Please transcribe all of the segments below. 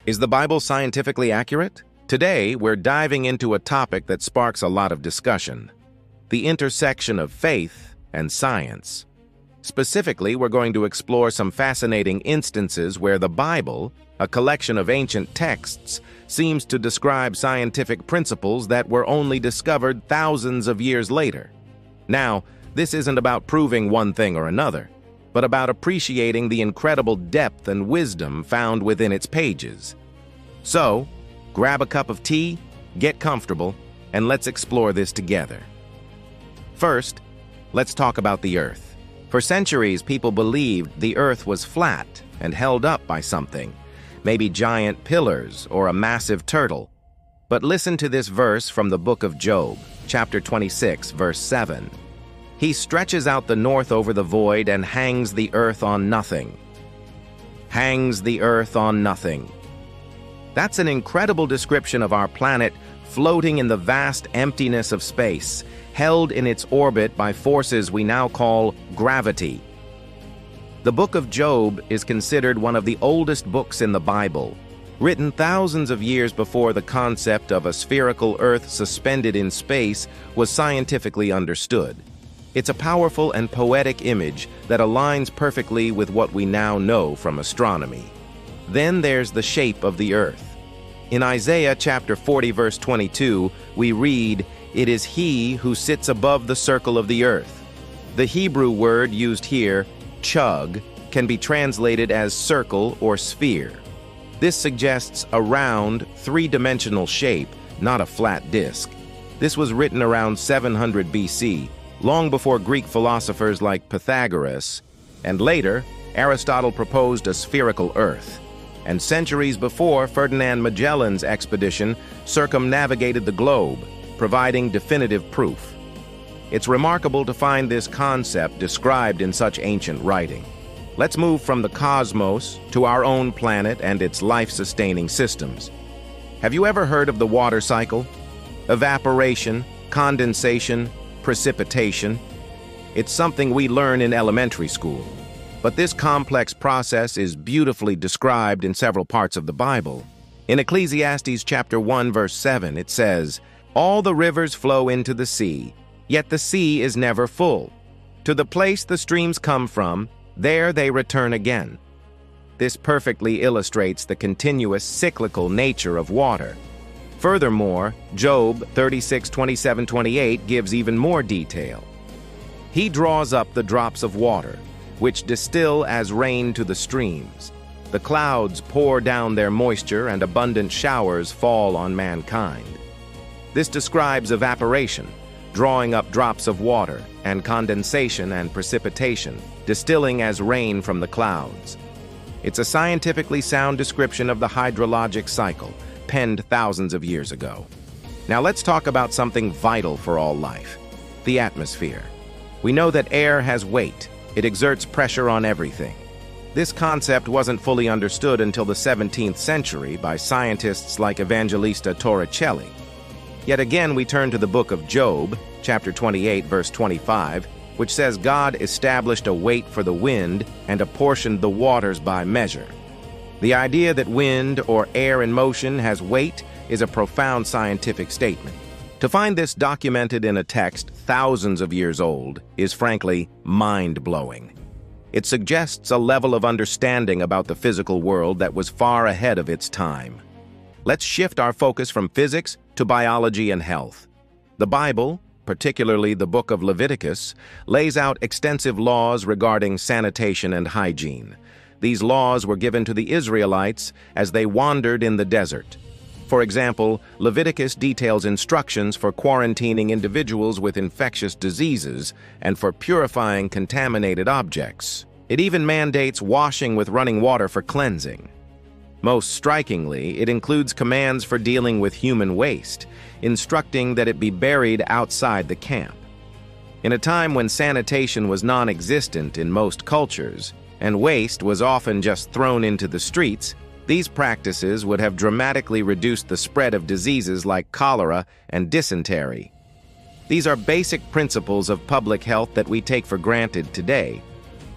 Is the Bible scientifically accurate? Today, we're diving into a topic that sparks a lot of discussion: the intersection of faith and science. Specifically, we're going to explore some fascinating instances where the Bible, a collection of ancient texts, seems to describe scientific principles that were only discovered thousands of years later. Now, this isn't about proving one thing or another, but about appreciating the incredible depth and wisdom found within its pages. So, grab a cup of tea, get comfortable, and let's explore this together. First, let's talk about the Earth. For centuries, people believed the Earth was flat and held up by something, maybe giant pillars or a massive turtle. But listen to this verse from the book of Job, chapter 26, verse 7. He stretches out the north over the void and hangs the earth on nothing. Hangs the earth on nothing. That's an incredible description of our planet floating in the vast emptiness of space, held in its orbit by forces we now call gravity. The book of Job is considered one of the oldest books in the Bible, written thousands of years before the concept of a spherical earth suspended in space was scientifically understood. It's a powerful and poetic image that aligns perfectly with what we now know from astronomy. Then there's the shape of the earth. In Isaiah chapter 40, verse 22, we read, "It is he who sits above the circle of the earth." The Hebrew word used here, chug, can be translated as circle or sphere. This suggests a round, three-dimensional shape, not a flat disk. This was written around 700 BC, long before Greek philosophers like Pythagoras, and later, Aristotle proposed a spherical earth. And centuries before, Ferdinand Magellan's expedition circumnavigated the globe, providing definitive proof. It's remarkable to find this concept described in such ancient writing. Let's move from the cosmos to our own planet and its life-sustaining systems. Have you ever heard of the water cycle? Evaporation, condensation, precipitation. It's something we learn in elementary school. But this complex process is beautifully described in several parts of the Bible. In Ecclesiastes chapter 1, verse 7, it says, "All the rivers flow into the sea, yet the sea is never full. To the place the streams come from, there they return again." This perfectly illustrates the continuous cyclical nature of water. Furthermore, Job 36:27-28 gives even more detail. He draws up the drops of water, which distill as rain to the streams. The clouds pour down their moisture and abundant showers fall on mankind. This describes evaporation, drawing up drops of water, and condensation and precipitation, distilling as rain from the clouds. It's a scientifically sound description of the hydrologic cycle, penned thousands of years ago. Now let's talk about something vital for all life: the atmosphere. We know that air has weight. It exerts pressure on everything. This concept wasn't fully understood until the 17th century by scientists like Evangelista Torricelli. Yet again, we turn to the book of Job, chapter 28, verse 25, which says God established a weight for the wind and apportioned the waters by measure. The idea that wind or air in motion has weight is a profound scientific statement. To find this documented in a text thousands of years old is frankly mind-blowing. It suggests a level of understanding about the physical world that was far ahead of its time. Let's shift our focus from physics to biology and health. The Bible, particularly the book of Leviticus, lays out extensive laws regarding sanitation and hygiene. These laws were given to the Israelites as they wandered in the desert. For example, Leviticus details instructions for quarantining individuals with infectious diseases and for purifying contaminated objects. It even mandates washing with running water for cleansing. Most strikingly, it includes commands for dealing with human waste, instructing that it be buried outside the camp. In a time when sanitation was non-existent in most cultures, and waste was often just thrown into the streets, these practices would have dramatically reduced the spread of diseases like cholera and dysentery. These are basic principles of public health that we take for granted today,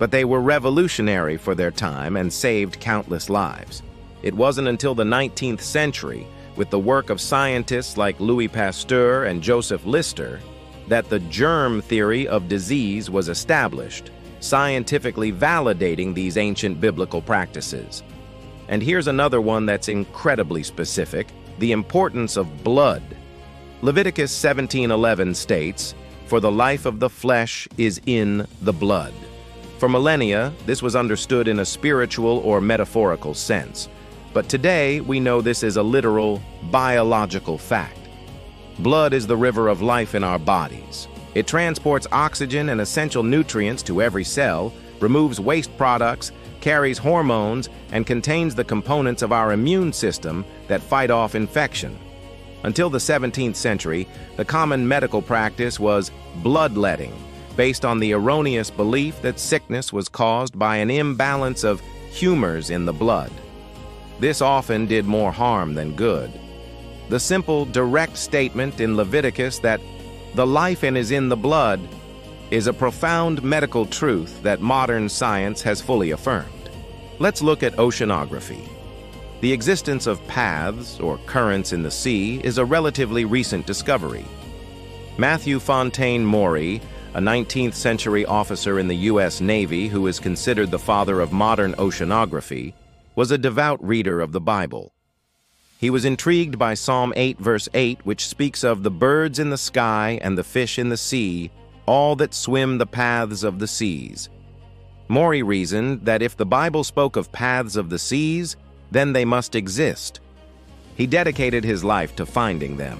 but they were revolutionary for their time and saved countless lives. It wasn't until the 19th century, with the work of scientists like Louis Pasteur and Joseph Lister, that the germ theory of disease was established, scientifically validating these ancient biblical practices. And here's another one that's incredibly specific: the importance of blood. Leviticus 17:11 states, "For the life of the flesh is in the blood." For millennia, this was understood in a spiritual or metaphorical sense. But today, we know this is a literal, biological fact. Blood is the river of life in our bodies. It transports oxygen and essential nutrients to every cell, removes waste products, carries hormones, and contains the components of our immune system that fight off infection. Until the 17th century, the common medical practice was bloodletting, based on the erroneous belief that sickness was caused by an imbalance of humors in the blood. This often did more harm than good. The simple, direct statement in Leviticus that the life is in the blood is a profound medical truth that modern science has fully affirmed. Let's look at oceanography. The existence of paths, or currents in the sea, is a relatively recent discovery. Matthew Fontaine Maury, a 19th century officer in the U.S. Navy who is considered the father of modern oceanography, was a devout reader of the Bible. He was intrigued by Psalm 8, verse 8, which speaks of the birds in the sky and the fish in the sea, all that swim the paths of the seas. Maury reasoned that if the Bible spoke of paths of the seas, then they must exist. He dedicated his life to finding them,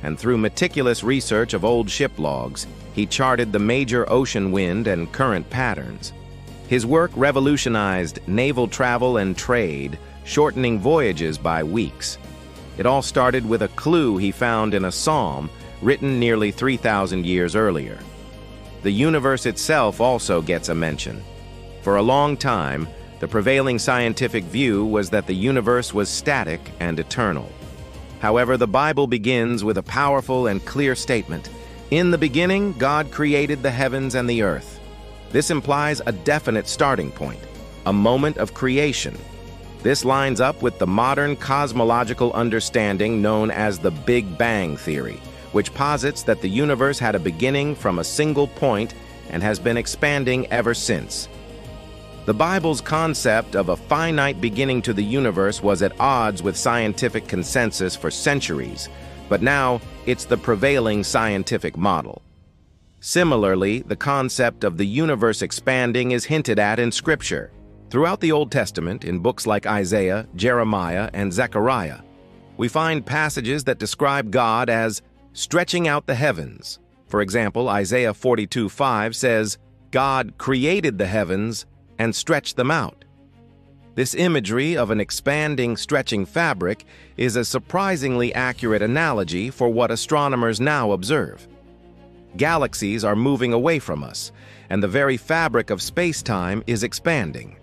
and through meticulous research of old ship logs, he charted the major ocean wind and current patterns. His work revolutionized naval travel and trade, shortening voyages by weeks. It all started with a clue he found in a psalm written nearly 3,000 years earlier. The universe itself also gets a mention. For a long time, the prevailing scientific view was that the universe was static and eternal. However, the Bible begins with a powerful and clear statement: "In the beginning, God created the heavens and the earth." This implies a definite starting point, a moment of creation. This lines up with the modern cosmological understanding known as the Big Bang Theory, which posits that the universe had a beginning from a single point and has been expanding ever since. The Bible's concept of a finite beginning to the universe was at odds with scientific consensus for centuries, but now it's the prevailing scientific model. Similarly, the concept of the universe expanding is hinted at in Scripture. Throughout the Old Testament, in books like Isaiah, Jeremiah, and Zechariah, we find passages that describe God as stretching out the heavens. For example, Isaiah 42:5 says, "God created the heavens and stretched them out." This imagery of an expanding, stretching fabric is a surprisingly accurate analogy for what astronomers now observe. Galaxies are moving away from us, and the very fabric of space-time is expanding.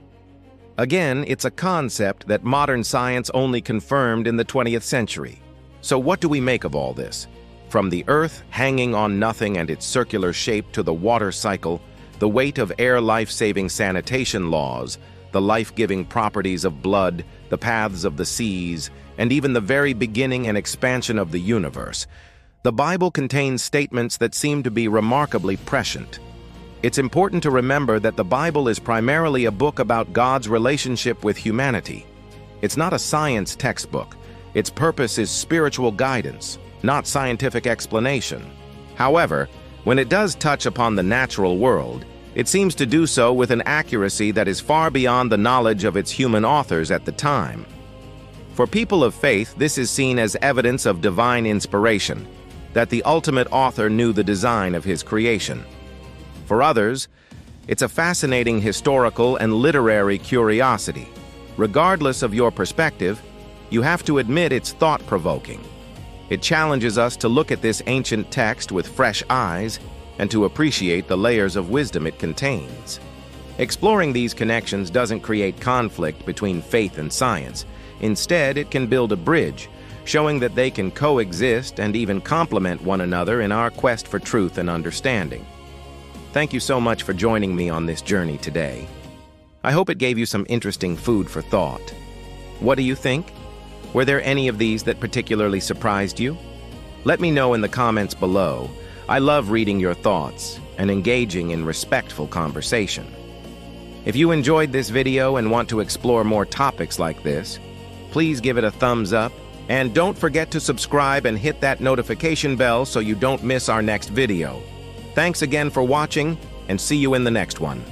Again, it's a concept that modern science only confirmed in the 20th century. So what do we make of all this? From the Earth hanging on nothing and its circular shape to the water cycle, the weight of air life-saving sanitation laws, the life-giving properties of blood, the paths of the seas, and even the very beginning and expansion of the universe, the Bible contains statements that seem to be remarkably prescient. It's important to remember that the Bible is primarily a book about God's relationship with humanity. It's not a science textbook. Its purpose is spiritual guidance, not scientific explanation. However, when it does touch upon the natural world, it seems to do so with an accuracy that is far beyond the knowledge of its human authors at the time. For people of faith, this is seen as evidence of divine inspiration, that the ultimate author knew the design of his creation. For others, it's a fascinating historical and literary curiosity. Regardless of your perspective, you have to admit it's thought-provoking. It challenges us to look at this ancient text with fresh eyes and to appreciate the layers of wisdom it contains. Exploring these connections doesn't create conflict between faith and science. Instead, it can build a bridge, showing that they can coexist and even complement one another in our quest for truth and understanding. Thank you so much for joining me on this journey today. I hope it gave you some interesting food for thought. What do you think? Were there any of these that particularly surprised you? Let me know in the comments below. I love reading your thoughts and engaging in respectful conversation. If you enjoyed this video and want to explore more topics like this, please give it a thumbs up, and don't forget to subscribe and hit that notification bell so you don't miss our next video. Thanks again for watching, and see you in the next one.